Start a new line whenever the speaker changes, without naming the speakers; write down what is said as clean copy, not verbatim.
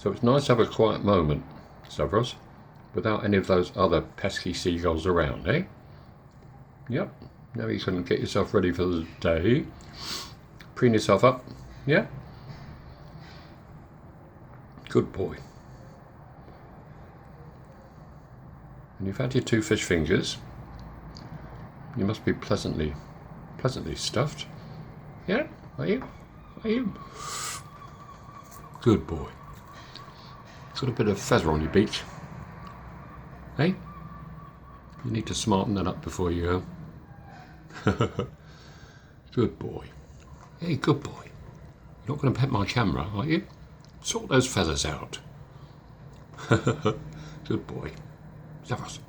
So it's nice to have a quiet moment, Stavros, without any of those other pesky seagulls around, eh? Yep. Now you can get yourself ready for the day. Preen yourself up. Yeah? Good boy. And you've had your 2 fish fingers. You must be pleasantly stuffed. Yeah? Are you? Are you? Good boy. Got a bit of feather on your beak. Hey? You need to smarten that up before you go. Good boy. Hey, good boy. You're not going to pet my camera, are you? Sort those feathers out. Good boy. Stavros.